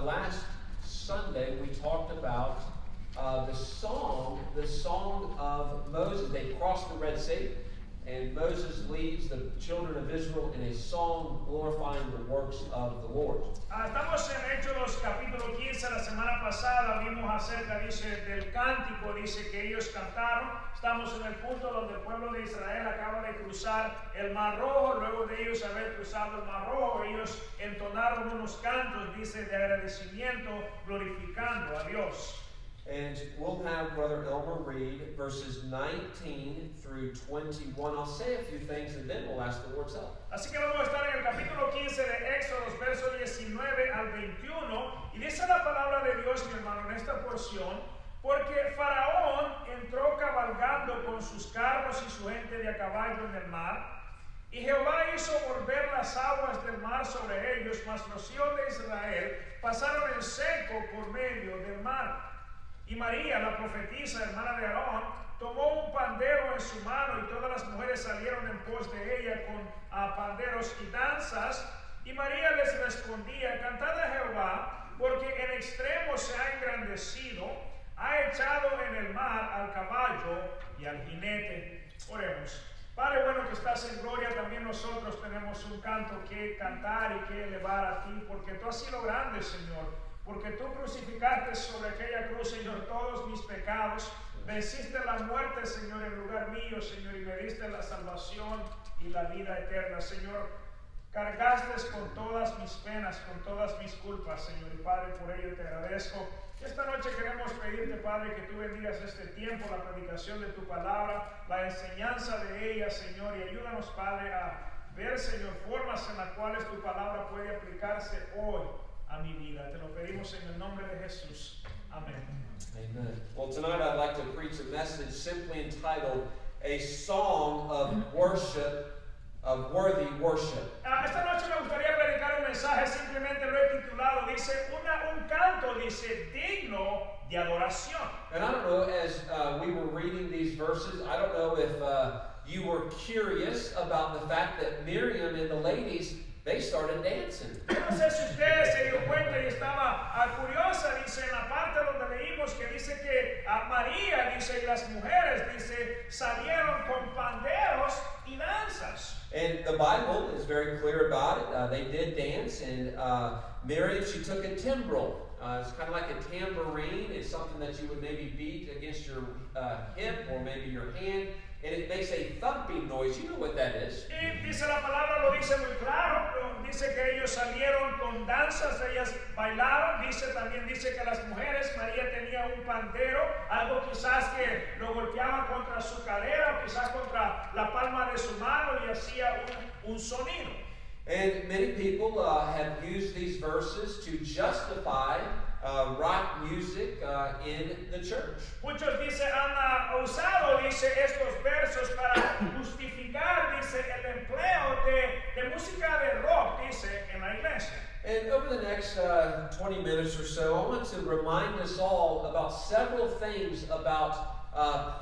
last Sunday we talked about the song of Moses. They crossed the Red Sea, and Moses leads the children of Israel in a song glorifying the works of the Lord. Estamos en Hechos capítulo 15, la semana pasada vimos acerca, dice, del cántico, dice que ellos cantaron. Estamos en el punto donde el pueblo de Israel acaba de cruzar el Mar Rojo. Luego de ellos haber cruzado el Mar Rojo, ellos entonaron unos cantos, dice, de agradecimiento, glorificando a Dios. And we'll have Brother Elmer read verses 19 through 21. I'll say a few things and then we'll ask the Lord's help. Así que vamos a estar en el capítulo 15 de Éxodo, versos 19 al 21. Y dice la palabra de Dios, mi hermano, en esta porción: porque Faraón entró cabalgando con sus carros y su gente de a caballo en el mar, y Jehová hizo volver las aguas del mar sobre ellos, mas los hijos de Israel pasaron en seco por medio del mar. Y María, la profetisa, hermana de Aarón, tomó un pandero en su mano, y todas las mujeres salieron en pos de ella con panderos y danzas. Y María les respondía: cantad a Jehová, porque en extremo se ha engrandecido, ha echado en el mar al caballo y al jinete. Oremos. Padre bueno que estás en gloria, también nosotros tenemos un canto que cantar y que elevar a ti, porque tú has sido grande, Señor. Porque tú crucificaste sobre aquella cruz, Señor, todos mis pecados. Venciste la muerte, Señor, en lugar mío, Señor, y me diste la salvación y la vida eterna, Señor. Cargaste con todas mis penas, con todas mis culpas, Señor, y Padre, por ello te agradezco. Esta noche queremos pedirte, Padre, que tú bendigas este tiempo, la predicación de tu palabra, la enseñanza de ella, Señor, y ayúdanos, Padre, a ver, Señor, formas en las cuales tu palabra puede aplicarse hoy a mi vida. Te lo pedimos en el nombre de Jesús. Amén. Amen. Well, tonight I'd like to preach a message simply entitled A Song of Worship, of Worthy Worship. Esta noche me gustaría predicar un mensaje, simplemente lo he titulado, dice, un canto, dice, digno de adoración. And I don't know, as we were reading these verses, I don't know if you were curious about the fact that Miriam and the ladies, they started dancing. No sé si usted se dio cuenta y estaba curiosa, dice, en la parte donde leímos que dice que María, dice, y las mujeres, dice, salieron con panderos y danzas. And the Bible is very clear about it. They did dance, and Miriam, she took a timbrel. It's kind of like a tambourine. It's something that you would maybe beat against your hip or maybe your hand, and it makes a thumping noise. You know what that is. Y dice la palabra, lo dice muy claro. Dice que ellos salieron con danzas, ellas bailaron. También dice que las mujeres, María tenía un pandero, algo quizás que lo golpeaba contra su cadera o quizás contra la palma de su mano y hacía un sonido. And many people have used these verses to justify rock music in the church. Muchos dice, han usado, dice, estos versos para justificar, dice, el empleo de música de rock, dice, en la iglesia. And over the next 20 minutes or so, I want to remind us all about several things about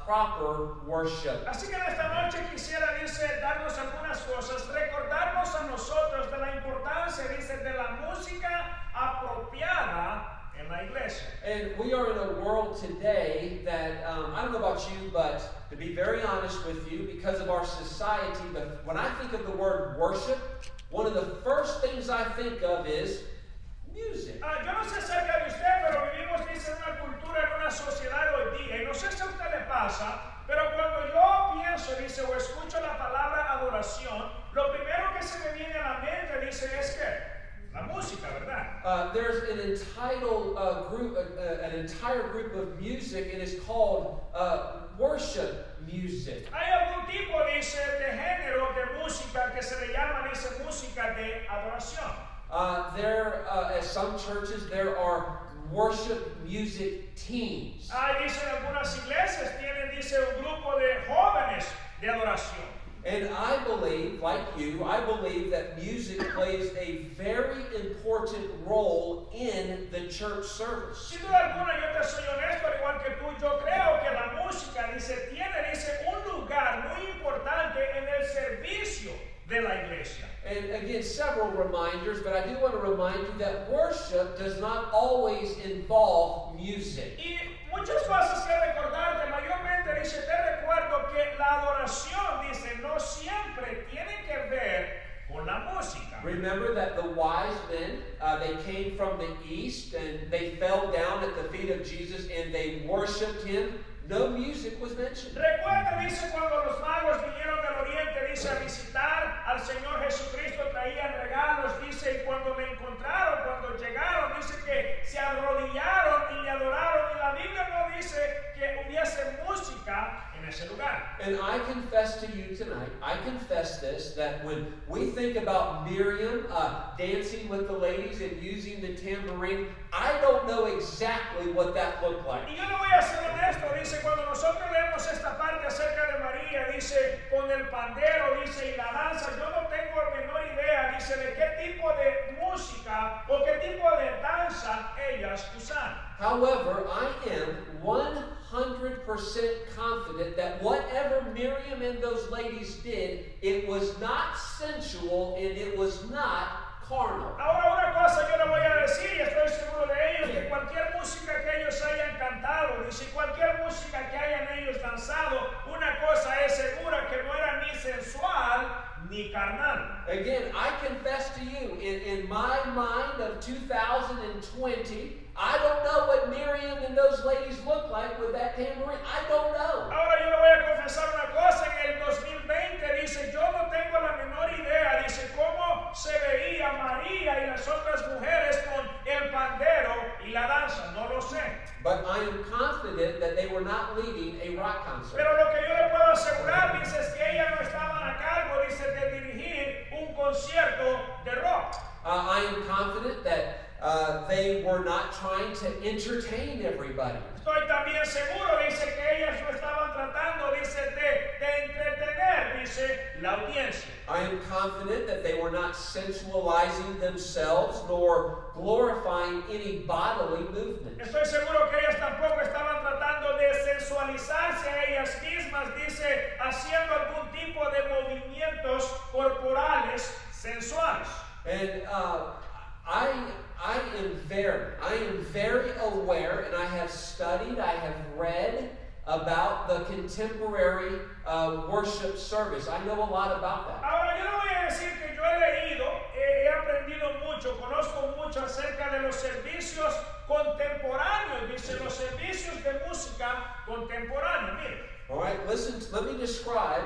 proper worship. Así que en esta noche quisiera, dice, darnos algunas cosas, recordarnos a nosotros de la importancia, dice, de la música apropiada en la iglesia. And we are in a world today that, I don't know about you, but to be very honest with you, because of our society, but when I think of the word worship, one of the first things I think of is music. Yo no sé acerca de usted, pero vivimos, dice, en una cultura, en una sociedad hoy día, y no sé si a usted le pasa, pero cuando yo pienso, dice, o escucho la palabra adoración, lo primero que se me viene a la mente, dice, es que la música, ¿verdad? There's an entire group of music, and it's called worship music. Hay algún tipo, dice, de género de música que se le llama, dice, música de adoración. At some churches, there are worship music teams. Dice, en algunas iglesias tienen, dice, un grupo de jóvenes de adoración. And I believe, like you, I believe that music plays a very important role in the church service. Sin duda alguna, yo te soy honesto, al igual que tú, yo creo que la música, dice, tiene, dice, un lugar muy importante en el servicio de la iglesia. And again, several reminders, but I do want to remind you that worship does not always involve music. Y muchas cosas que recordarte, mayormente dice, te recuerdo que la adoración, dice, no siempre tiene que ver con la música. Remember that the wise men, they came from the east and they fell down at the feet of Jesus and they worshiped him. No music was mentioned. Recuerda, dice, cuando los magos vinieron del oriente, dice, a visitar al Señor Jesucristo, traían regalos, dice, y cuando le encontraron, cuando llegaron, dice que se arrodillaron y le adoraron, y la Biblia no dice que hubiese música en ese lugar. And I confess to you tonight, I confess this, that when we think about Miriam dancing with the ladies and using the tambourine, I don't know exactly what that looked like. Y yo le voy a ser honesto, dice, cuando nosotros leemos esta parte acerca de María, dice, con el pandero, dice, y la danza, yo no tengo la menor idea, dice, de qué tipo de música o qué tipo de danza ellas usan. However, I am 100% confident that whatever Miriam and those ladies did, it was not sensual and it was not carnal. Ahora una cosa yo le voy a decir y estoy seguro de ellos, que cualquier música que ellos hayan cantado, dice, cualquier música que hayan ellos danzado, una cosa es segura, que no era ni sensual ni carnal. Again, I confess to you, in my mind of 2020, I don't know what Miriam and those ladies look like with that tambourine. I don't know. Ahora yo le voy a confesar una cosa, en el 2020 dice, yo no tengo la menor idea, dice, cómo se veía María y las otras mujeres con el pandero y la danza, no lo sé. But I am confident that they were not leading a rock concert. Pero lo que yo le puedo asegurar, dice, es que ellas no estaban a cargo, dice, de dirigir un concierto de rock. I am confident that they were not trying to entertain everybody. Estoy también seguro, dice, que ellas no estaban tratando, dice, de entretener, dice, la audiencia. I am confident that they were not sensualizing themselves nor glorifying any bodily movement. Estoy seguro que ellas tampoco estaban tratando de sensualizarse a ellas mismas, dice, haciendo algún tipo de movimientos corporales sensuales. And I am very aware, and I have studied, I have read about the contemporary worship service. I know a lot about that. Ahora yo le voy a decir que yo he leído, he aprendido mucho, conozco mucho acerca de los servicios contemporáneos, dice, los servicios de música contemporánea. Mire. All right, listen, let me describe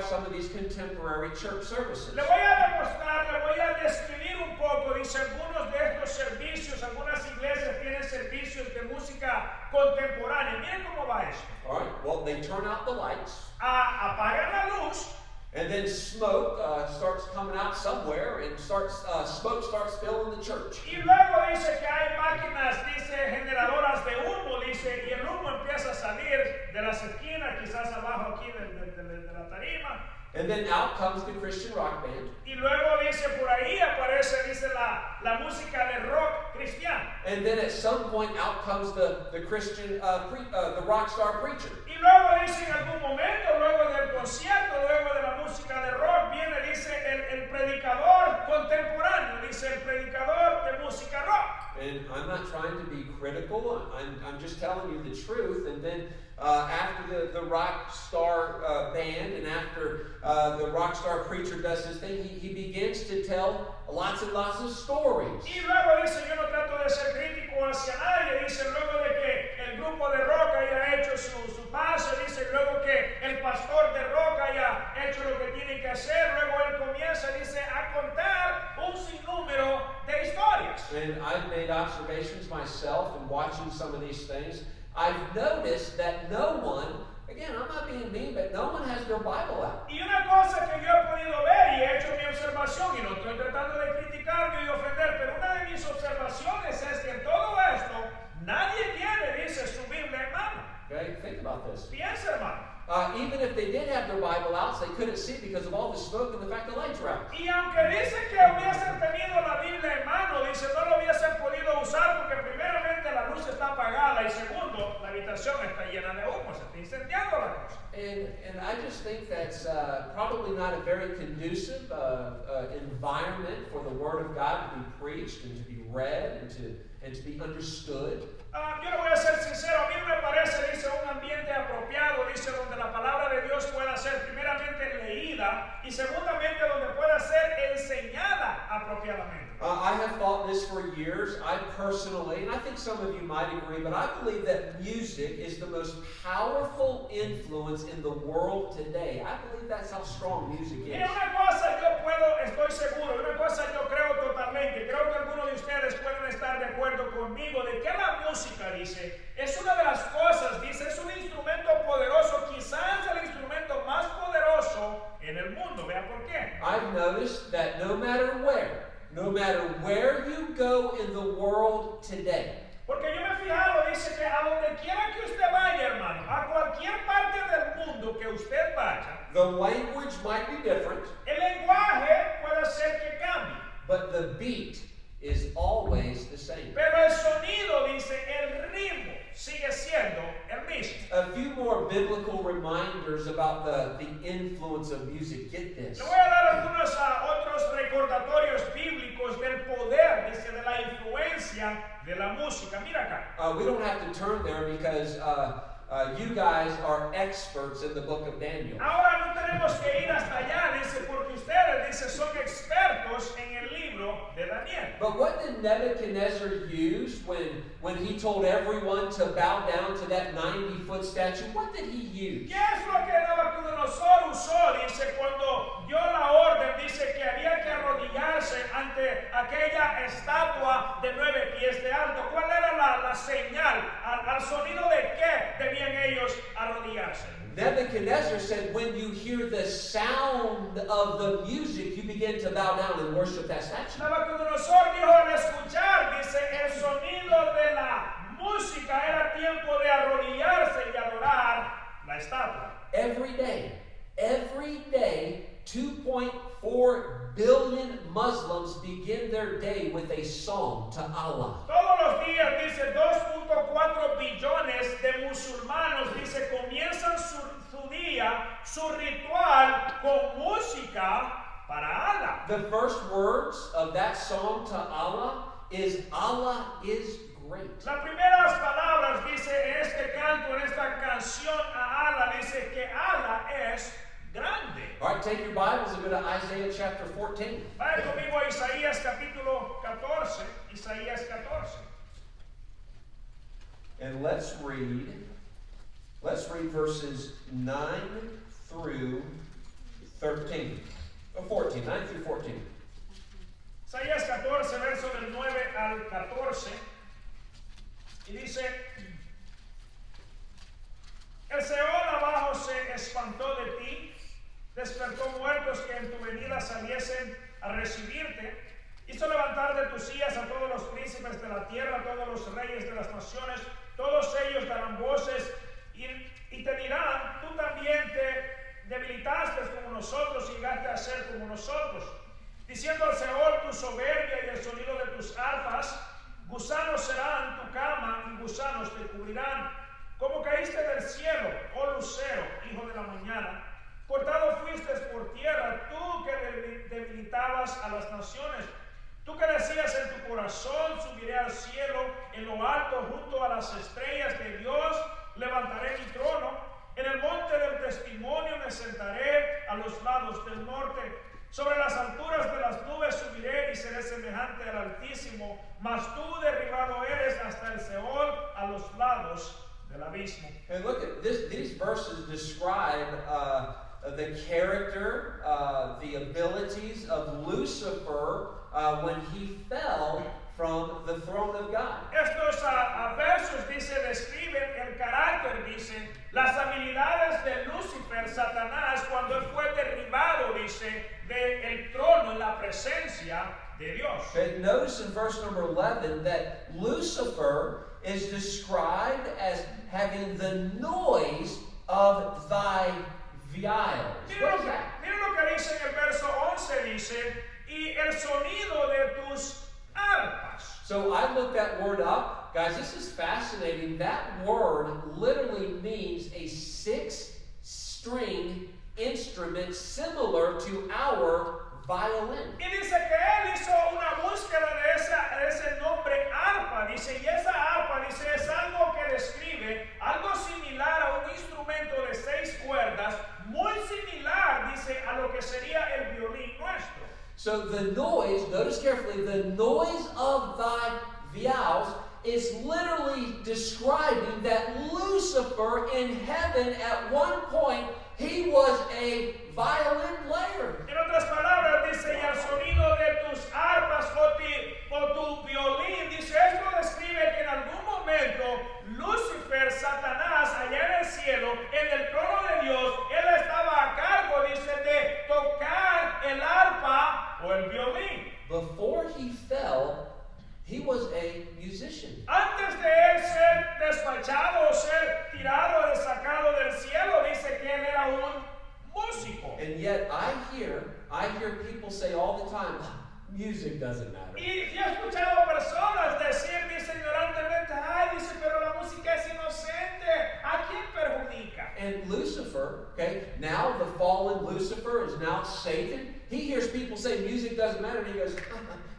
some of these contemporary church services. Le voy a demostrar, le voy a describir un poco, dice, algunos de estos servicios, algunas iglesias tienen servicios de música contemporánea. Miren cómo va esto. All right, well, they turn out the lights, Apagan la luz, and then smoke starts coming out somewhere, and smoke starts filling the church. y luego dice que hay máquinas, dice, generadoras de humo, dice, y el humo empieza a salir de las esquinas, quizás abajo aquí de la tarima. And then out comes the Christian rock band. Y luego dice, por ahí aparece, dice, la música de rock cristiano. And then at some point out comes the Christian, the rock star preacher. Y luego dice, en algún momento, luego del concierto, luego de la música de rock, viene, dice, el predicador contemporáneo, dice, el predicador de música rock. And I'm not trying to be critical, I'm just telling you the truth. And then after the rock star band and after the rock star preacher does his thing, he begins to tell lots and lots of stories. Y luego dice, yo no trato de ser crítico hacia nadie, dice, luego de que el grupo de rock haya hecho su paso, dice, luego que el pastor de rock haya hecho lo que tiene que hacer, luego él comienza, dice, a contar un sinnúmero de historias. And I've made observations myself in watching some of these things. I've noticed that no one, again, I'm not being mean, but no one has their Bible out. Y una cosa que yo he podido ver y he hecho mi observación, y no estoy tratando de criticar ni de ofender, pero una de mis observaciones es que en todo esto nadie tiene, dice, su Biblia en mano. Okay, think about this. Piensa, hermano. Even if they did have their Bible out, they couldn't see because of all the smoke and the fact the lights were out. Y aunque dice que hubiesen tenido la Biblia en mano, dice, no lo hubiesen podido usar porque primeramente la luz está apagada y segundo, la habitación está llena de humo, se está incendiando la cosa. And I just think think that's probably not a very conducive environment for the Word of God to be preached and to be read and to be understood. Yo le voy a ser sincero, a mí no me parece, dice, un ambiente apropiado, dice, donde la palabra de Dios pueda ser primeramente leída y segundamente donde pueda ser enseñada apropiadamente. I have thought this for years. I personally, and I think some of you might agree, but I believe that music is the most powerful influence in the world today. I believe that's how strong music is. Mira, una cosa estoy seguro, una cosa yo creo totalmente, creo que algunos de ustedes pueden estar de acuerdo conmigo, de que la música, dice, es una de las cosas, dice, es un instrumento poderoso, quizás el instrumento más poderoso en el mundo. Vea por qué. I've noticed that no matter where you go in the world today, porque yo me he fijado, dice que a donde quiera que usted vaya, hermano, a cualquier parte del mundo que usted vaya, the language might be different, el lenguaje puede ser que cambie, but the beat is always the same. pero el sonido, dice, el ritmo sigue siendo el mismo. A few more biblical reminders about the influence of music. Get this. Le voy a dar algunos otros recordatorios bíblicos del poder, dice, de la influencia de la música. Mira acá. We don't have to turn there because you guys are experts in the book of Daniel. Ahora no tenemos que ir hasta allá, dice, porque ustedes, dice, son expertos en el libro de Daniel. But what did Nebuchadnezzar use when he told everyone to bow down to that 90-foot statue? What did he use? ¿Qué es lo que Nabucodonosor usó? Dice, cuando dio la orden, dice que había que arrodillarse ante aquella estatua de 9 pies de alto. ¿Cuál era la señal? ¿Al sonido de qué debían ellos arrodillarse? Nebuchadnezzar said, when you hear the sound of the music, you begin to bow down and worship that statue. Nabucodonosor dijo, al escuchar, dice, el sonido de la música era tiempo de arrodillarse y adorar la estatua. Every day, 2.4 billion Muslims begin their day with a song to Allah. Todos los días, dice, 2.4 billones de musulmanes, dice, comienzan su día, su ritual con música para Allah. The first words of that song to Allah is Allah is great. Las primeras palabras, dice, en este canto, en esta canción a Allah, dice que Allah es grande. All right, take your Bibles and go to Isaiah chapter 14. Vaya conmigo a Isaías capítulo 14, Isaías 14. And let's read verses 9 through 13. 14, 9 through 14. Isaías 14, verso del 9 al 14. Y dice, el Seol abajo se espantó de ti, despertó muertos que en tu venida saliesen a recibirte, hizo levantar de tus sillas a todos los príncipes de la tierra, a todos los reyes de las naciones, todos ellos darán voces y te dirán, tú también te debilitaste como nosotros y llegaste a ser como nosotros, diciendo al Seol tu soberbia y el sonido de tus arpas, gusanos serán tu cama y gusanos te cubrirán. Como caíste del cielo, oh lucero, hijo de la mañana, cortado fuiste por tierra, tú que debilitabas a las naciones. Tú que decías en tu corazón, subiré al cielo, en lo alto, junto a las estrellas de Dios, levantaré mi trono. En el monte del testimonio me sentaré a los lados del norte. Sobre las alturas de las nubes subiré y seré semejante al Altísimo, mas tú derribado eres hasta el Seol, a los lados del abismo. And look at this; these verses describe the character, the abilities of Lucifer when he fell from the throne of God. Estos versos, dice, describen el carácter, dice, las habilidades de Lucifer, Satanás, cuando él fue derribado, dice, del trono en la presencia de Dios. But notice in verse number 11 that Lucifer is described as having the noise of thy viols. What is that? Mira lo que dice en el verso 11, dice, y el sonido de tus arpas. So I looked that word up. Guys, this is fascinating. That word literally means a 6-string instrument similar to our violin. Y dice que él hizo una búsqueda de ese nombre arpa, dice, y esa arpa, dice, es algo que describe algo similar a un instrumento de 6 cuerdas, muy similar, dice, a lo que sería el violín nuestro. So the noise, notice carefully, the noise of thy vials is literally describing that Lucifer in heaven at one point, he was a violin player. En otras palabras, dice, y al sonido de tus arpas o tu violín, dice, esto describe que en algún momento Lucifer, Satanás, allá en el cielo, en el trono de Dios, él estaba a cargo, dice, de tocar el arpa o el violín. Before he fell, he was a musician. Antes de él ser despachado o ser tirado, sacado del cielo, dice que él era un músico. And yet I hear people say all the time, music doesn't matter. Y yo he escuchado personas decir, dice ignorantemente, ay, dice, pero la música es inocente, ¿a quién perjudica? And Lucifer, okay, now the fallen Lucifer is now Satan. He hears people say music doesn't matter, and he goes,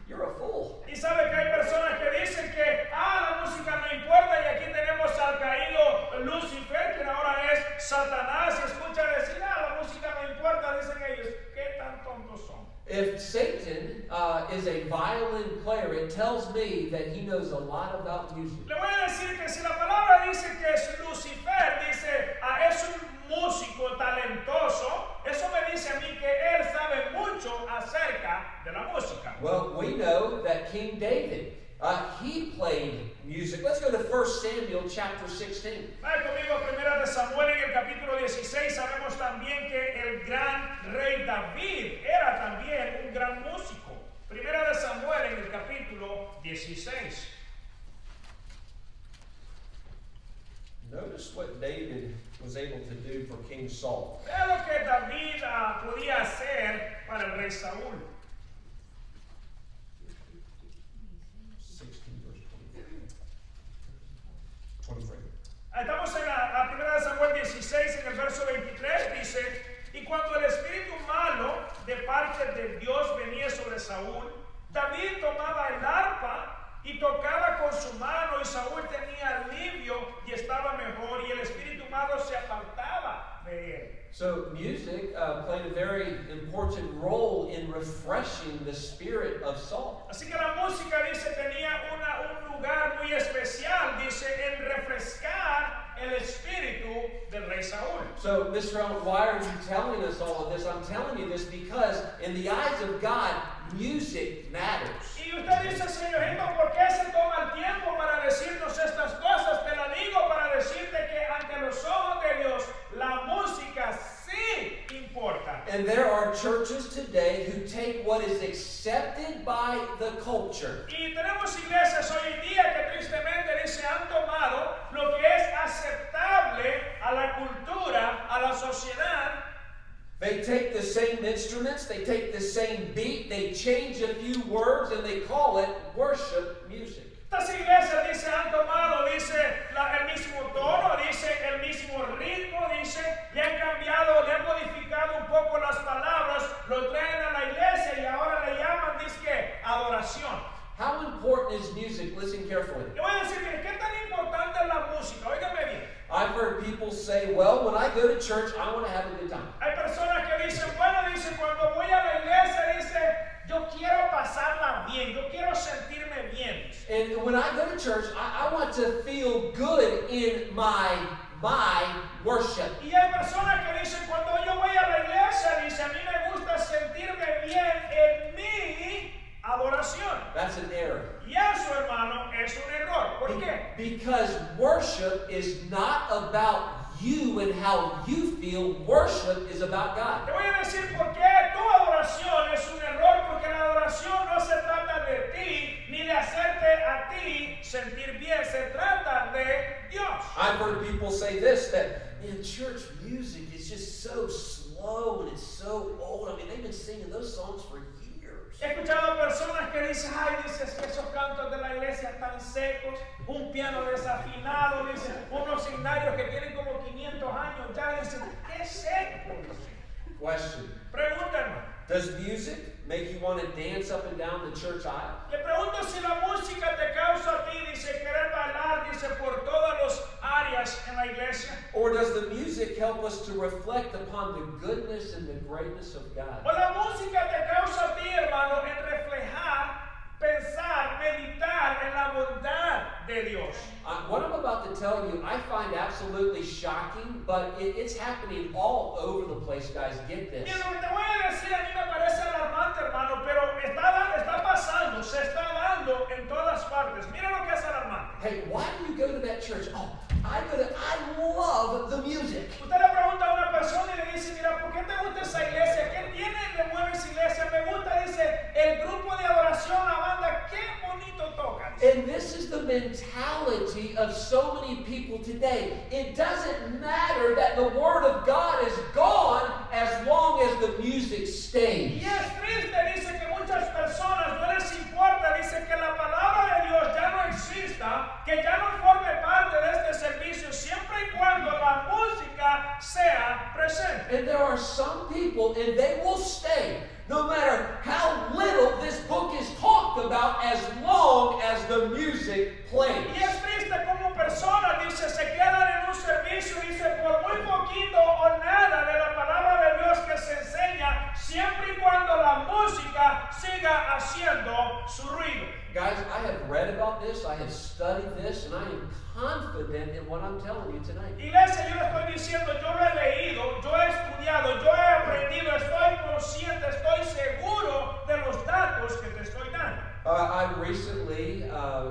you're a fool. Y sabe que hay personas que dicen que, la música no importa, y aquí tenemos al caído Lucifer, que ahora es Satanás, y escucha decir, la música no importa, dicen ellos, ¿qué tan tontos son? If Satan is a violin player, it tells me that he knows a lot about music. Le voy a decir que si la palabra dice que es Lucifer, dice, es un músico talentoso, eso me dice a mí que él sabe mucho acerca de la música. Well, we know that King David, he played music. Let's go to 1 Samuel chapter 16. Vaya conmigo, primera de Samuel en el capítulo 16, sabemos también que el gran rey David era también un gran músico. Primera de Samuel en el capítulo 16. Notice what David was able to do for King Saul. Vea lo que David podía hacer para el rey Saúl. 16 verse 23. Estamos en la primera de Samuel 16, en el verso 23, dice, y cuando el espíritu malo de parte de Dios venía sobre Saúl, David tomaba el arpa y tocaba con su mano, y Saúl tenía alivio y estaba mejor, y el espíritu malo se apartaba de él. So music played a very important role in refreshing the spirit of Saul. Así que la música, dice, tenía un lugar muy especial, dice, en refrescar el espíritu del rey Saúl. So, Mr. Ellen, why are you telling us all of this? I'm telling you this because in the eyes of God, music matters. Y usted dice, señor Hilton, ¿por qué se toma el tiempo para decirnos estas cosas? Te la digo para decirte que ante los ojos de Dios, la música sí importa. And there are churches today who take what is accepted by the culture. Y tenemos iglesias hoy en día que tristemente dice han tomado lo que es aceptable a la cultura, a la sociedad. They take the same instruments, they take the same beat, they change a few words, and they call it worship music. Estas iglesias, dice, han tomado, dice, el mismo tono, dice, el mismo ritmo, dice, y han cambiado, le han modificado un poco las palabras, lo traen a la iglesia y ahora le llaman, dice, adoración. How important is music? Listen carefully. Le voy a decir, mire, ¿qué tan importante es la música? Óigame bien. I've heard people say, well, when I go to church, I want to have a good time. Hay personas que dicen, bueno, dice, cuando voy a la iglesia, dice, yo quiero pasarla bien, yo quiero sentirme bien. And when I go to church, I want to feel good in my worship. Y hay personas que dicen, cuando yo voy a la iglesia, dice, a mí me gusta sentirme bien en mi adoración. That's an error. Y eso, hermano, es un error. ¿Por qué? Because worship is not about you and how you feel. Worship is about God. Te voy a decir por qué tu adoración es un error, porque la adoración no se trata de ti, ni de hacerte a ti sentir bien, se trata de Dios. I've heard people say this, that man, church music is just so slow and it's so old. I mean, they've been singing those songs for years. He escuchado personas que dicen, ay, dices que esos cantos de la iglesia están secos, un piano desafinado, dicen, unos himnarios que tienen como 500 años ya, dicen, qué seco. Question. Pregunta, hermano. Does music make you want to dance up and down the church aisle? Le pregunto si la música te causa a ti, dice, querer bailar, dice, por todas las áreas en la iglesia. Or does the music help us to reflect upon the goodness and the greatness of God? O la música te causa a ti, hermano, en reflejar, pensar, meditar en la bondad de Dios. What I'm about to tell you, I find absolutely shocking, but it's happening all over the place, guys. Get this. Mira, lo que te voy a decir a mí me parece alarmante, hermano, pero está pasando, se está dando en todas partes. Mira lo que es alarmante. Hey, why do you go to that church? Oh, I love the music. Usted le pregunta a una persona y le dice, mira, ¿por qué te gusta esa iglesia? ¿Qué tiene de bueno esa iglesia? Me gusta, dice, el grupo de adoración, la banda, qué bonito tocan. And this is the mentality of so many people today. It doesn't matter that the Word of God is gone as long as the music stays. Y es triste, dice que muchas personas no les importa, dice que la palabra de Dios ya no exista, que ya no forme parte de este servicio, siempre y cuando la música sea presente. And there are some people, and they will stay, no matter how little this book is talked about, as long as the music plays. Y es triste como personas, dice, se quedan en un servicio, dice, por muy poquito o nada de la palabra de Dios que se enseña, siempre y cuando la música siga haciendo su ruido. Guys, I have read about this, I have studied this, and I am confident in what I'm telling you tonight. Iglesia, yo le estoy diciendo, yo lo he leído, yo he estudiado, yo he aprendido, estoy consciente, estoy seguro de los datos que te estoy dando. I recently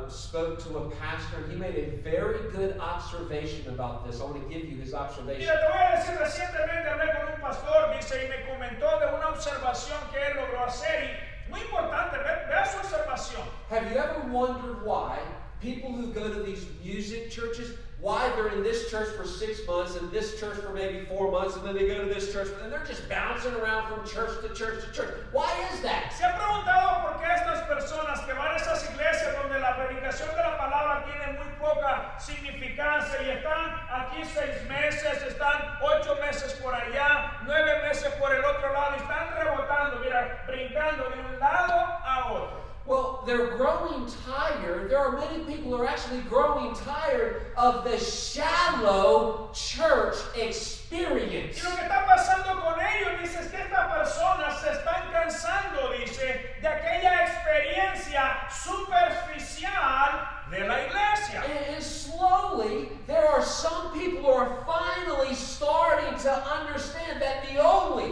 spoke to a pastor, and he made a very good observation about this. I want to give you his observation. Mira, te voy a decir, recientemente hablé con un pastor, dice, y me comentó de una observación que él logró hacer, y muy importante, vea su observación. Have you ever wondered why people who go to these music churches, why they're in this church for 6 months and this church for maybe 4 months, and then they go to this church, and they're just bouncing around from church to church to church? Why is that? ¿Se ha preguntado por qué estas personas que van a esas iglesias donde la predicación de la palabra tiene muy poca significancia y están aquí 6 meses, están 8 meses por allá, 9 meses por el otro lado, y están rebotando, mira, brincando de un lado a otro? Well, they're growing tired. There are many people who are actually growing tired of the shallow church experience. Y lo que está pasando con ellos, dice, es que estas personas se están cansando, dice, de aquella experiencia superficial de la iglesia. And slowly, there are some people who are finally starting to understand that the only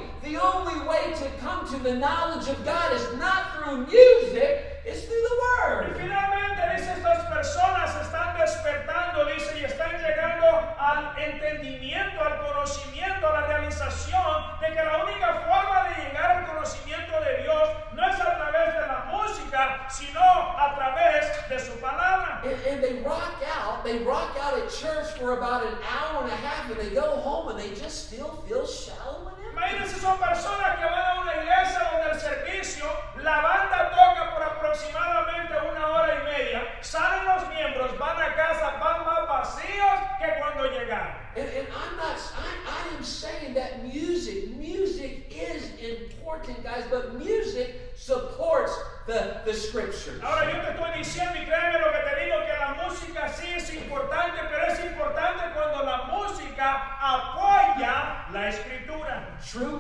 way to come to the knowledge of God is not through music, it's through the Y Word. finalmente, dice, estas personas están despertando, dice, y están llegando al entendimiento, al conocimiento, a la realización de que la única forma de llegar al conocimiento de Dios no es a través de la música, sino a través de su palabra. And they rock out at church for about an hour and a half, and they go home and they just still feel shallow and empty. Imagínense, son personas que van a una iglesia donde el servicio, la banda toca por aproximadamente 1 hora y media, salen los miembros, van a casa, van más vacíos que cuando llegaron. And I am saying that music is important, guys, but music supports the scriptures. Ahora yo te estoy diciendo, y créeme lo que te digo, que la música sí es importante, pero es importante cuando la música apoya la escritura. True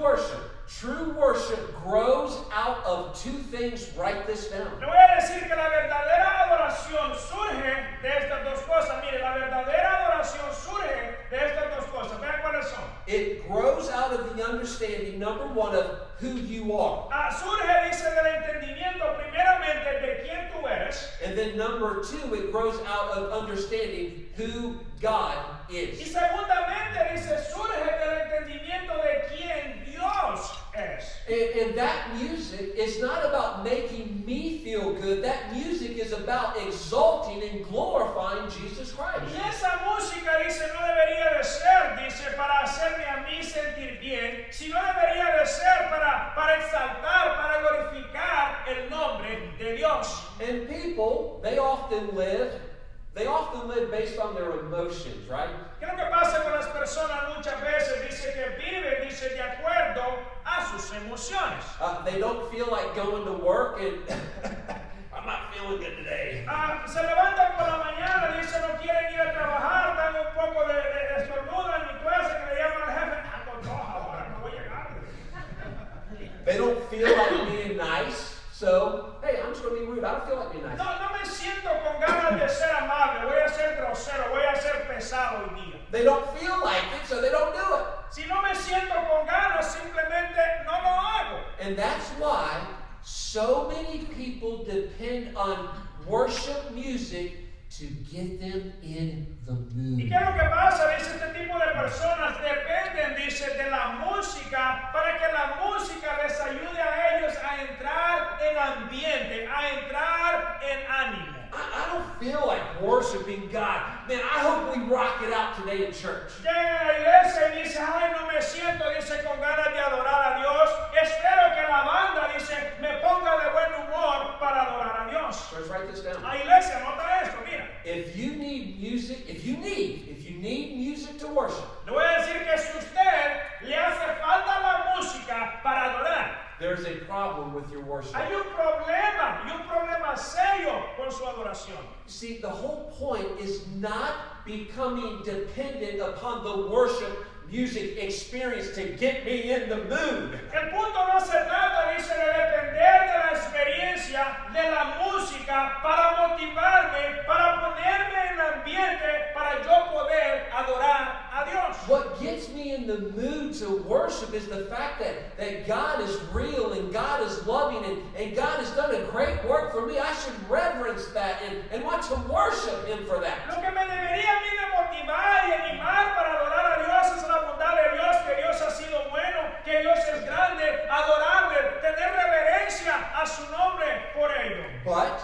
worship grows out of 2 things. Write this down. Le voy a decir que la verdadera adoración surge de estas 2 cosas. Mire, la verdadera adoración surge de estas 2 cosas. Vean cuáles son. It grows out of the understanding, number 1, of who you are. Surge, dice, del entendimiento primeramente de quién tú eres. And then number 2, it grows out of understanding who God Y is. segundamente, dice, surge del entendimiento de quién Dios es. And that music is not about making me feel good. That music is about exalting and glorifying Jesus Christ. Y esa música, dice, no debería de ser, dice, para hacerme a mí sentir bien, sino debería de ser para exaltar, para glorificar el nombre de Dios. And people, they often live based on their emotions, right? ¿Qué es lo que pasa con las personas muchas veces? Dice que viven, dice, de acuerdo sus emociones. They don't feel like going to work and I'm not feeling good today. Se levantan por la mañana, dicen no quieren ir a trabajar, dan un poco de estornudo en mi clase que le llaman al jefe. Ando roja ahora, no voy a llegar. They don't feel like being nice. So, hey, I'm just going to be rude. I don't feel like being nice. No me siento con ganas de ser amable, voy a ser grosero, voy a ser pesado hoy día. They don't feel like it, so they don't do it. Si no me siento con ganas, simplemente no lo hago. And that's why so many people depend on worship music to get them in the ¿Y mood. qué es lo que pasa? Dice este tipo de personas dependen, dice, de la música para que la música les ayude a ellos a entrar en ambiente, a entrar en ánimo. I don't feel like worshiping God. Man, I hope we rock it out today in church. Llega a la iglesia y dice, ay, no me siento, dice, con ganas de adorar a Dios. Espero que la banda, dice, me ponga de buen humor para adorar a Dios. Let's write this down. La iglesia, nota esto, mira. If you need music, if you need music to worship, Le voy a decir que si usted le hace falta la música para adorar, there's a problem with your worship. hay un problema serio con su adoración. See, the whole point is not becoming dependent upon the worship music experience to get me in the mood. El punto no se trata, dice, de depender de la experiencia de la música para motivarme, para ponerme en ambiente, para yo poder adorar a Dios. What gets me in the mood to worship is the fact that God is real and God is loving and God has done a great work for me. I should reverence that and want to worship Him for that. Lo que me debería a mí de motivar y animar para adorar a Dios es la bondad de Dios, que Dios ha sido bueno, que Dios es grande, adorable, tener reverencia a su nombre por ello. But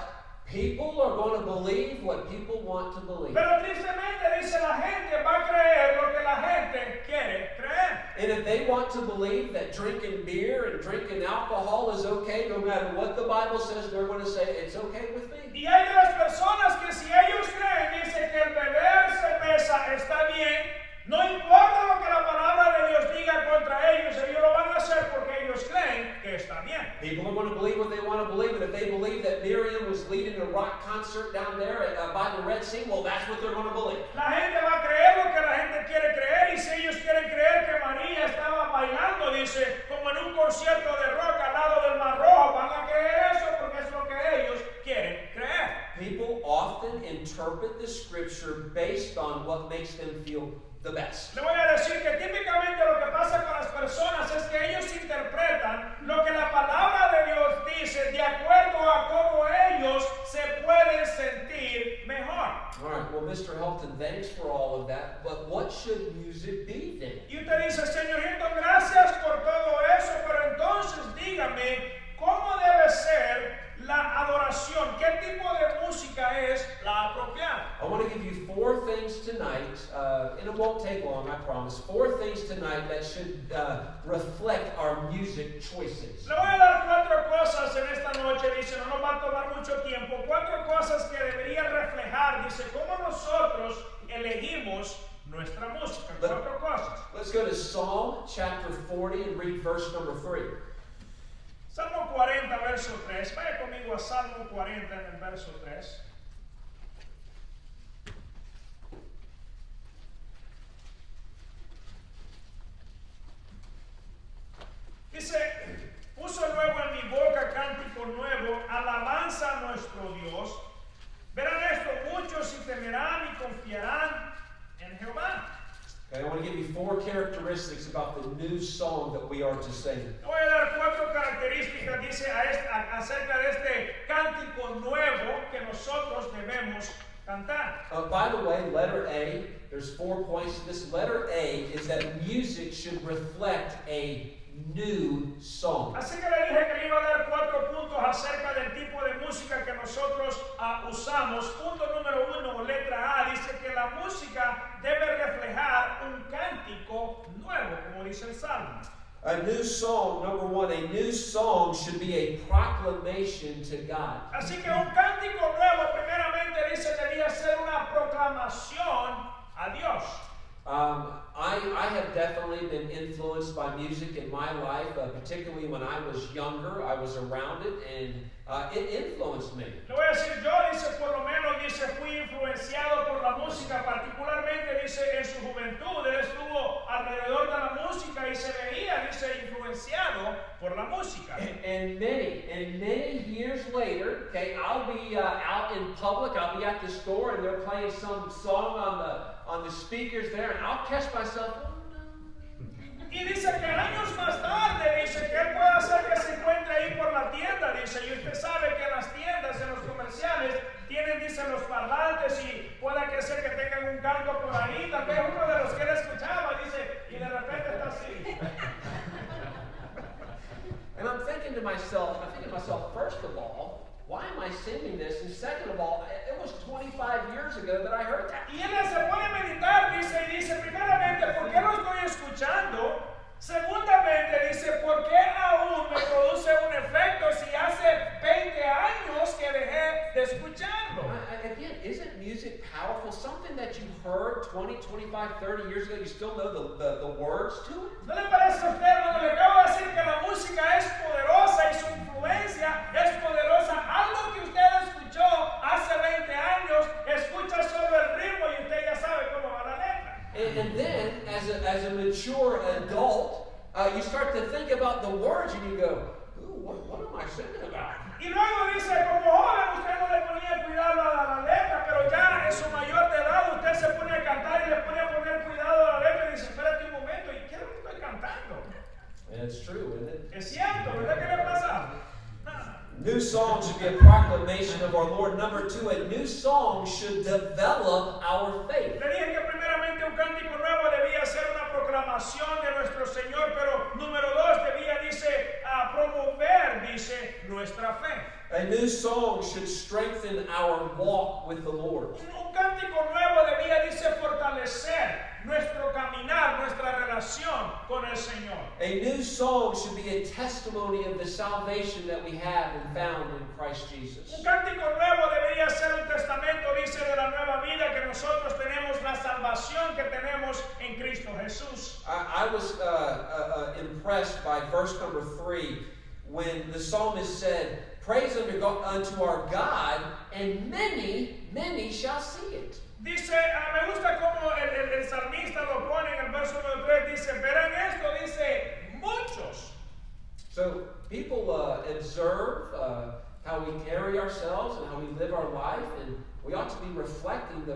people are going to believe what people want to believe. Pero tristemente dice la gente va a creer lo que la gente quiere creer. And if they want to believe that drinking beer and drinking alcohol is okay, no matter what the Bible says, they're going to say it's okay with me. Y hay de las personas que si ellos creen, dice que el beber cerveza está bien, no importa lo que la palabra de Dios diga contra ellos, ellos lo van a hacer porque ellos creen que está bien. People are going to believe what they want to believe, and if they believe that Miriam was leading a rock concert down there by the Red Sea, well, that's what they're going to believe. La gente va a creer lo que la gente quiere creer, y si ellos quieren creer que María estaba bailando, dice, como en un concierto de rock al lado del Mar Rojo, van a creer eso porque es lo que ellos quieren creer. People often interpret the scripture based on what makes them feel the best. Le voy a decir que típicamente lo que pasa con las personas es que ellos interpretan lo que la palabra de Dios dice de acuerdo a cómo ellos se pueden sentir mejor. All right, well, Mr. Helton, thanks for all of that, but what should music be then? Y usted dice, Señor Hilton, gracias por todo eso, pero entonces dígame, ¿cómo debe ser la adoración? ¿Qué tipo de música es la apropiada? I want to give you 4 things tonight, and it won't take long, I promise. 4 things tonight that should reflect our music choices. Le voy a dar 4 cosas en esta noche, dice, no nos va a tomar mucho tiempo. 4 cosas que deberían reflejar, dice, cómo nosotros elegimos nuestra música. 4 cosas. Let's go to Psalm chapter 40 and read verse number 3. Salmo 40, verso 3. Vaya conmigo a Salmo 40 en el verso 3. Dice, puso luego en mi boca cántico nuevo, alabanza a nuestro Dios. Verán esto muchos y temerán y confiarán en Jehová. Okay, I want to give you 4 characteristics about the new song that we are to sing. Voy a dar 4 características, dice, acerca de este cántico nuevo que nosotros debemos cantar. By the way, letter A, there's 4 points to this. Letter A is that music should reflect a new song. Así que le dije que le iba a dar 4 puntos acerca del tipo de música que nosotros usamos. Punto número 1, letra A, dice que la música debe reflejar un cántico nuevo, como dice el Salmo. A new song, number 1, a new song should be a proclamation to God. Así que un cántico nuevo, primeramente dice, debía ser una proclamación a Dios. I have definitely been influenced by music in my life, particularly when I was younger. I was around it, and it influenced me. Le voy a decir, yo, dice, por lo menos, dice, fui influenciado por la música, particularmente, dice, en su juventud. Él estuvo alrededor de la música y se veía, dice, influenciado por la música. And many years later, okay, I'll be out in public, I'll be at the store, and they're playing some song on the speakers there, and I'll catch myself. Y dice que años más tarde, dice que él puede hacer que se encuentre ahí por la tienda, dice, y usted sabe que en las tiendas, en los comerciales, tienen, dice, los parlantes y puede que sea que tengan un canto por ahí, tal vez uno de los que él escuchaba, dice, y de repente está así. And I'm thinking to myself, first of all, why am I singing this? And second of all, it was 25 years ago that I heard that. Y él se pone a meditar, dice, primeramente, ¿por qué lo estoy escuchando? Segundamente, dice, ¿por qué aún me produce un efecto si hace 20 años que dejé de escucharlo? Again, isn't music powerful? Something that you heard 20, 25, 30 years ago, you still know the words to it? ¿No le parece a usted, cuando le acabo de decir que la música es poderosa y su influencia es poderosa? Algo que usted escuchó hace 20 años, escucha solo el ritmo y usted ya sabe cómo va la letra. And then, as a mature adult, you start to think about the words and you go, ooh, what am I singing about? Y luego dice, como joven usted no le ponía cuidado a la letra, pero ya en su mayor de edad usted se pone a cantar y le pone a poner cuidado a la letra y dice, espérate un momento, ¿y qué es lo que estoy cantando? And it's true, isn't it? Es cierto, ¿verdad? ¿Qué le pasa? New song should be a proclamation of our Lord. Number two, a new song should develop our faith. Le dije que primeramente un cántico nuevo debía ser una proclamación de nuestro Señor, pero número dos debía, dice, promover, dice, nuestra fe. A new song should strengthen our walk with the Lord. Un cántico nuevo debía, dice, fortalecer nuestro caminar, nuestra relación con el Señor. A new song should be a testimony of the salvation that we have and found in Christ Jesus. Un cántico nuevo debería ser un testamento, dice, de la nueva vida que nosotros tenemos, la salvación que tenemos en Cristo Jesús. I was impressed by verse number 3 when the psalmist said, praise unto our God, and many shall see it. Dice, me gusta como el salmista lo pone en el verso número 3, dice, verán esto, dice, muchos. So people observe how we carry ourselves and how we live our life, and we ought to be reflecting the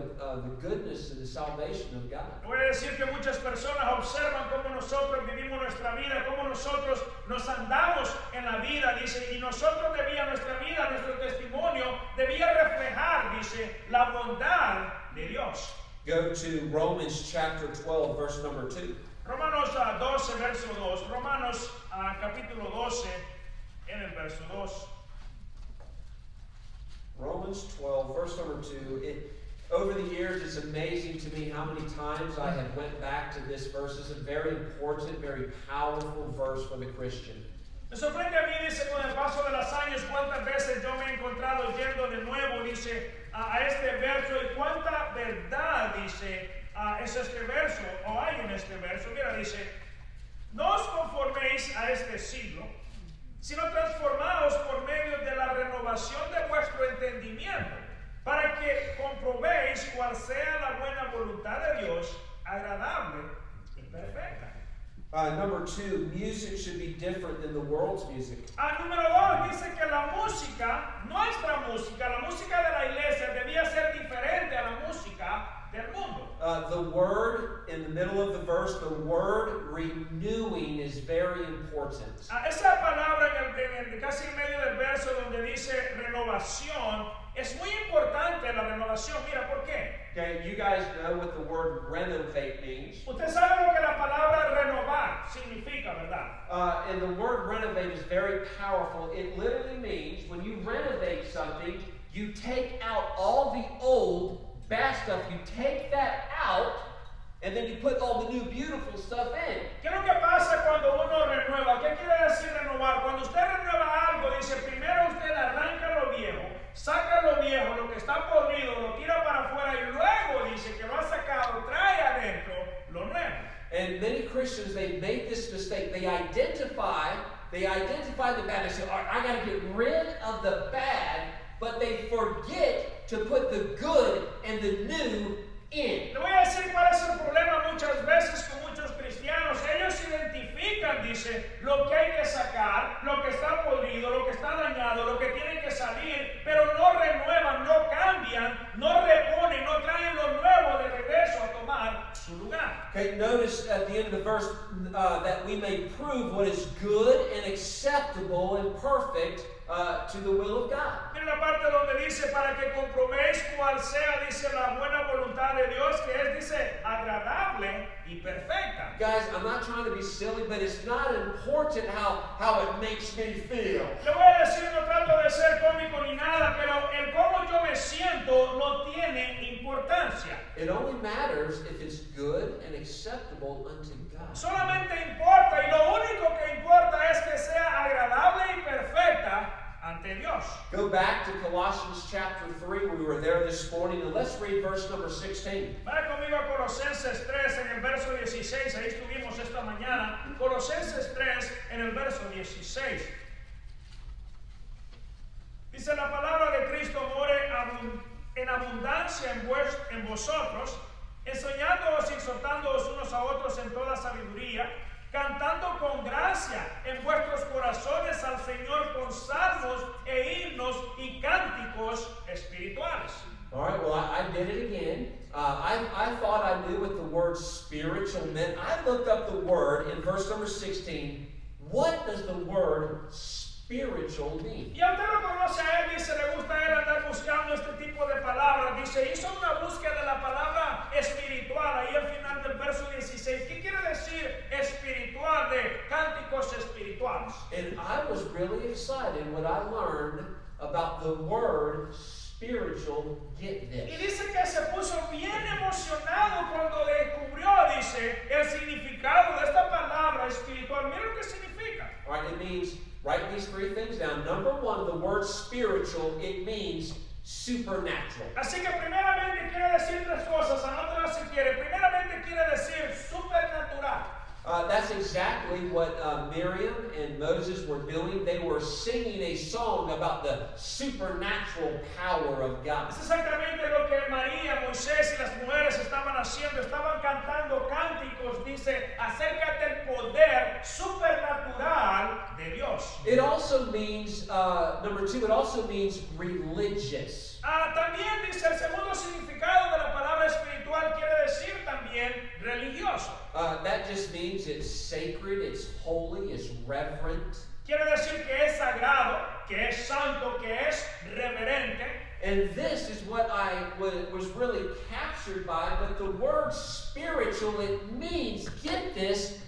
goodness and the salvation of God. Voy a decir que muchas personas observan cómo nosotros vivimos nuestra vida, cómo nosotros nos andamos en la vida, dice, y nosotros nuestra vida, nuestro testimonio debía reflejar, dice, la bondad de Dios. Go to Romans chapter 12, verse number 2. Romanos 12, verso 2. Romanos capítulo 12, en el verso 2. Romans 12, verse number 2. Over the years, it's amazing to me how many times I have went back to this verse. It's a very important, very powerful verse for the Christian. Me sorprende a mí, dice, con el paso de los años, cuántas veces yo me he encontrado yendo de nuevo, dice, a este verso, y cuánta verdad, dice, es este verso, o hay en este verso. Mira, dice, no os conforméis a este siglo, sino transformaos por medio de la renovación de vuestro entendimiento, para que comprobéis cuál sea la buena voluntad de Dios, agradable y perfecta. Number 2, music should be different than the world's music. Número 2, dice que la música, nuestra música, la música de la iglesia debía ser diferente a la música del mundo. The word in the middle of the verse, the word renewing is very important. Esa palabra casi en medio del verso donde dice renovación, es muy importante la renovación. Mira, ¿por qué? Okay, you guys know what the word renovate means. Usted sabe lo que la palabra renovar significa, ¿verdad? And the word renovate is very powerful. It literally means when you renovate something, you take out all the old bad stuff. You take that out, and then you put all the new beautiful stuff in. ¿Qué es lo que pasa cuando uno renueva? ¿Qué quiere decir renovar? Cuando usted renueva algo, dice, primero usted arranca lo viejo, saca lo viejo, lo que está podrido, lo tira para afuera y luego dice que lo ha sacado, trae adentro lo nuevo. And many Christians, they've made this mistake. They identify the bad. They say, all right, I got to get rid of the bad, but they forget to put the good and the new in. Le voy a decir cuál es el problema muchas veces con muchos cristianos. Ellos identifican, dice, lo que hay que sacar, lo que está podrido, lo que está dañado, lo que tiene que salir, pero no renuevan, no cambian, no reponen, no traen lo nuevo de regreso a tomar su lugar. Okay, notice at the end of the verse that we may prove what is good and acceptable and perfect to the will of God. Mira la parte donde dice, para que comprobéis cuál sea, dice, la buena voluntad de Dios, que es, dice, agradable y perfecta. Guys, I'm not trying to be silly, but it's not important how it makes me feel. Le voy a decir, no trato de ser cómico ni nada, pero el cómo yo me siento no tiene importancia. It only matters if it's good and acceptable unto God. Solamente importa, y lo único que importa es que sea agradable y perfecta ante Dios. Go back to Colossians chapter 3. We were there this morning, and let's read verse number 16. Vaya conmigo a Colosenses 3 en el verso 16. Ahí estuvimos esta mañana. Colosenses 3 en el verso 16. Dice, la palabra de Cristo more en abundancia en vosotros, enseñándoos y exhortándoos unos a otros en toda sabiduría, cantando con gracia en vuestros corazones al Señor con salmos e himnos y cánticos espirituales. All right, well, I did it again. I thought I knew what the word spiritual meant. I looked up the word in verse number 16. What does the word spiritual mean? Y a usted lo conoce a él, dice, le gusta a él andar buscando este tipo de palabras. Dice, hizo una búsqueda de la palabra espiritual, ahí al final del verso 16. ¿Qué quiere decir espiritual, de cánticos espirituales? And I was really excited when I learned about the word spiritual. Get this. Y dice que se puso bien emocionado cuando descubrió, dice, el significado de esta palabra espiritual. Mira lo que significa. All right, it means, write these three things down. Number one, the word spiritual, it means supernatural. Así que primeramente quiere decir tres cosas, anótalas si quiere. Primeramente quiere decir supernatural. That's exactly what Miriam and Moses were doing. They were singing a song about the supernatural power of God. Es exactamente lo que María, Moisés y las mujeres estaban haciendo. Estaban cantando cánticos, dice, acerca del poder supernatural de Dios. It also means, number two, it also means religious. También dice, el segundo significado de la palabra espiritual quiere decir también religioso. That just means it's sacred, it's holy, it's reverent. Quiere decir que es sagrado, que es santo, que es reverente. And this is what I was really captured by, but the word spiritual, it means, get this,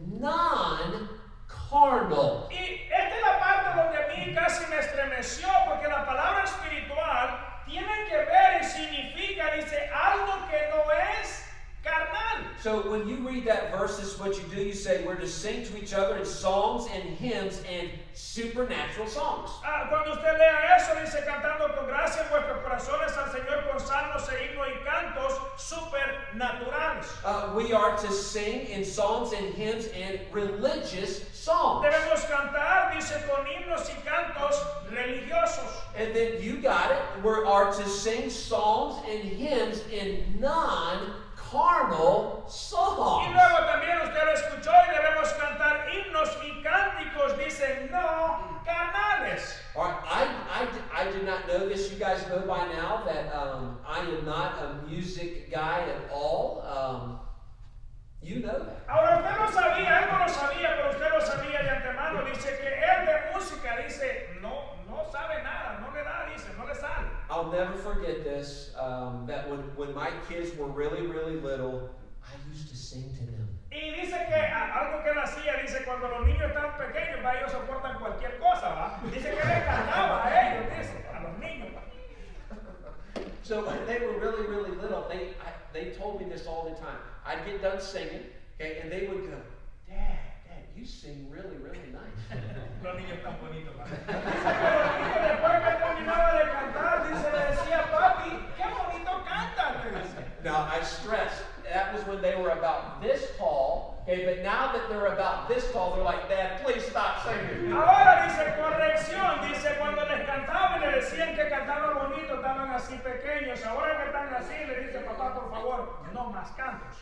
non-carnal. Y esta es la parte donde a mí casi me estremeció, porque la palabra espiritual tiene que ver y significa, dice, algo que no es carnal. So when you read that verse, this is what you do. You say, we're to sing to each other in songs and hymns and supernatural songs. Cuando usted lea eso, dice, cantando con gracia en vuestros corazones al Señor con salmos e himnos y cantos supernaturales. We are to sing in songs and hymns and religious songs. Debemos cantar, dice, con himnos y cantos religiosos. And then you got it. We are to sing songs and hymns in non-carnal songs. Y luego también usted lo escuchó y debemos cantar himnos y cánticos, dice, no carnales. All right, I did not know this. You guys know by now that I am not a music guy at all. You know that. Ahora usted lo sabía, él no lo sabía, pero usted lo sabía de antemano. Dice que él de música, dice, no sabe nada, no le da, dice, no le sale. I'll never forget this, that when my kids were really, really little, I used to sing to them. Y dice que algo que él hacía, dice, cuando los niños están pequeños, va, ellos soportan cualquier cosa, va. Dice que le cantaba a ellos, dice, a los niños. So when they were really, really little, they told me this all the time. I'd get done singing, okay, and they would go, Dad, you sing really, really nice. Los niños tan bonitos, va. Dice que los niños después que terminaba de cantar, dice, le decía, papi, qué bonito cantas, le dice. Now, I stress, that was when they were about this tall, Okay, but now that they're about this tall, they're like, Dad, please stop singing. Ahora dice corrección, dice cuando les cantaban le decían que cantaban bonito, estaban así pequeños. Ahora que están así, le dice papá, por favor, no más cantos.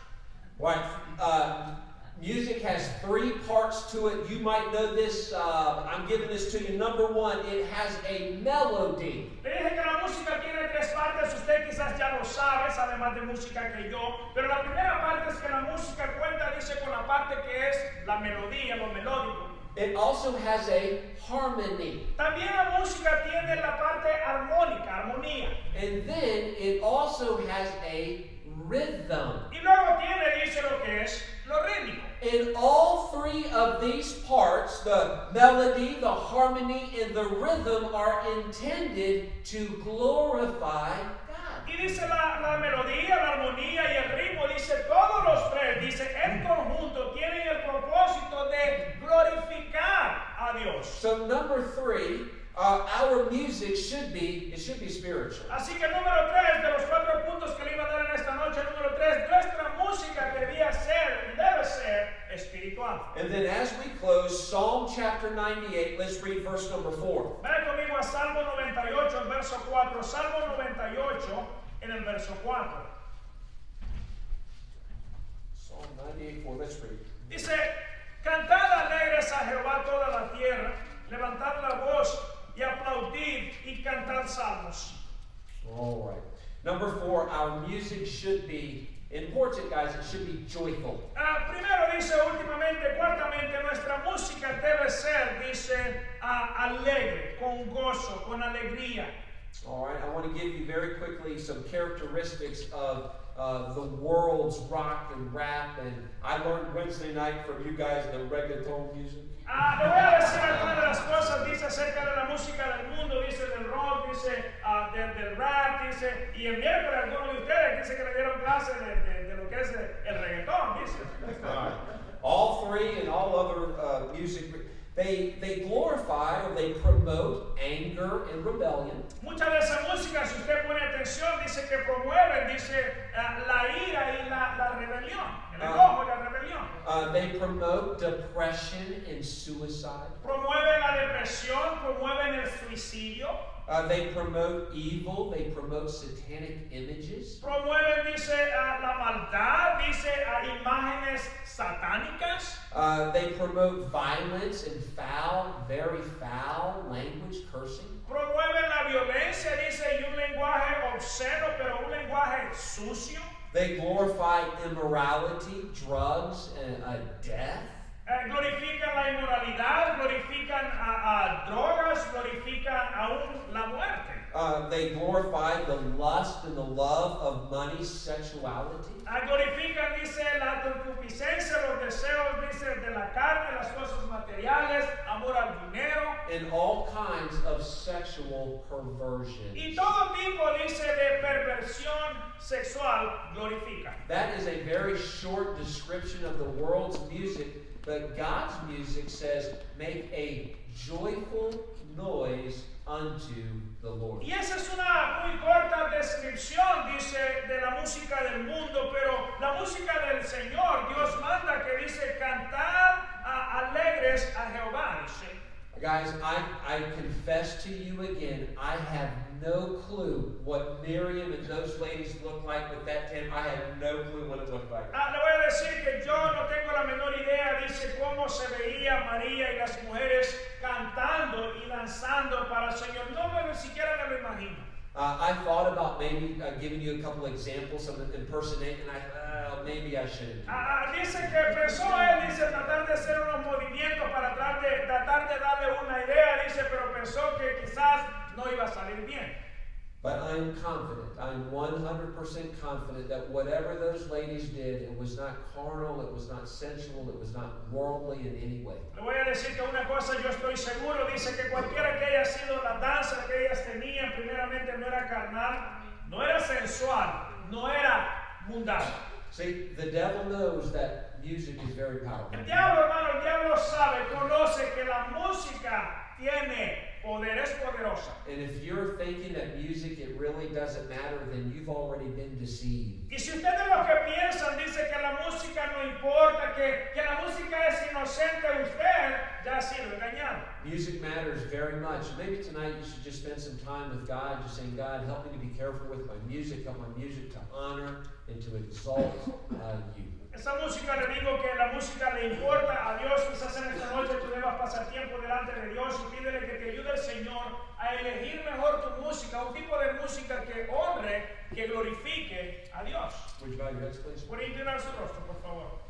Right. Music has 3 parts to it. You might know this. I'm giving this to you. Number 1, it has a melody. Le dije que la música tiene 3 partes. Usted quizás ya lo sabe, sabe más de música que yo. Pero la primera parte es que la música cuenta, dice, con la parte que es la melodía, lo melódico. It also has a harmony. También la música tiene la parte armónica, armonía. And then it also has a rhythm. Y luego tiene, dice, lo que es lo rítmico. In all 3 of these parts, the melody, the harmony, and the rhythm are intended to glorify God. Y dice la melodía, la armonía y el ritmo, dice todos los 3, dice en conjunto tienen el propósito de glorificar a Dios. So number 3, our music should be spiritual. Así que número 3 de los 4 puntos que le iba a dar en esta noche, número 3, nuestra música debe ser espiritual. And then as we close, Psalm chapter 98, let's read verse number 4. Ven conmigo a Salmo 98, el verso 4. Salmo 98, en el verso 4. Psalm 98, 4, let's read. Dice, cantad alegres a Jehová toda la tierra, levantad la voz y aplaudid y cantad salmos. All right. Number 4, our music should be important, guys. It should be joyful. Primero dice, últimamente, cuartamente, nuestra música debe ser, dice, alegre, con gozo, con alegría. All right. I want to give you very quickly some characteristics of the world's rock and rap, and I learned Wednesday night from you guys the reggaeton music. Le voy a decir algunas de las cosas, dice acerca de la música del mundo, dice del rock, dice del rap, dice, y el miércoles algunos de ustedes dice que le dieron clase de lo que es el reggaetón, dice. All 3 and all other music, they glorify or they promote anger and rebellion. Mucha de esa música, si usted pone atención, dice que promueven, dice, la ira y la rebelión. El enojo y la rebelión. They promote depression and suicide. Promueven la depresión, promueven el suicidio. They promote evil. They promote satanic images. Promueven, dice, la maldad, dice, imágenes satánicas. They promote violence and very foul language, cursing. Promueven la violencia, dice, y un lenguaje obsceno, pero un lenguaje sucio. They glorify immorality, drugs, and death. Glorifican la inmoralidad, glorifican a drogas, glorifican aún la muerte. They glorify the lust and the love of money, sexuality. Glorifican, dice, la concupiscencia, los deseos, dice, de la carne, las cosas materiales, amor al dinero. And all kinds of sexual perversion. Y todo tipo, dice, de perversión sexual glorifican. That is a very short description of the world's music, but God's music says, make a joyful noise unto the Lord. Y esa es una muy corta descripción, dice, de la música del mundo, pero la música del Señor, Dios manda que dice, cantar alegres a Jehová, dice. Guys, I confess to you again, I have no clue what Miriam and those ladies looked like with that tent. I have no clue what it looked like. Le voy a decir que yo no tengo la menor idea, dice, cómo se veía María y las mujeres cantando y danzando para el Señor. Ni siquiera me lo imagino. I thought about maybe giving you a couple examples of impersonation, and I thought, maybe I shouldn't. Dice que empezó él, dice, tratar de hacer unos movimientos para tratar de darle una idea, dice, pero pensó que quizás no iba a salir bien. But I'm confident, I'm 100% confident that whatever those ladies did, it was not carnal, it was not sensual, it was not worldly in any way. Le voy a decir que una cosa yo estoy seguro, dice que cualquiera que haya sido la danza que ellas tenían, primeramente no era carnal, no era sensual, no era mundano. See, the devil knows that music is very powerful. El diablo, hermano, el diablo sabe, conoce que la música tiene poder, es poderosa. And if you're thinking that music, it really doesn't matter, then you've already been deceived. Y si ustedes lo que piensan, dice que la música no importa, que inocente, usted ya ha sido engañado. Music matters very much. Maybe tonight you should just spend some time with God, just saying, God, help me to be careful with my music, help my music to honor and to exalt you. Esa música, le digo que la música le importa a Dios. Quizás en esta noche tú debas pasar tiempo delante de Dios y pídele que te ayude el Señor a elegir mejor tu música, un tipo de música que honre, que glorifique a Dios. Would you bow your heads, please? Puede inclinar su rostro, por favor.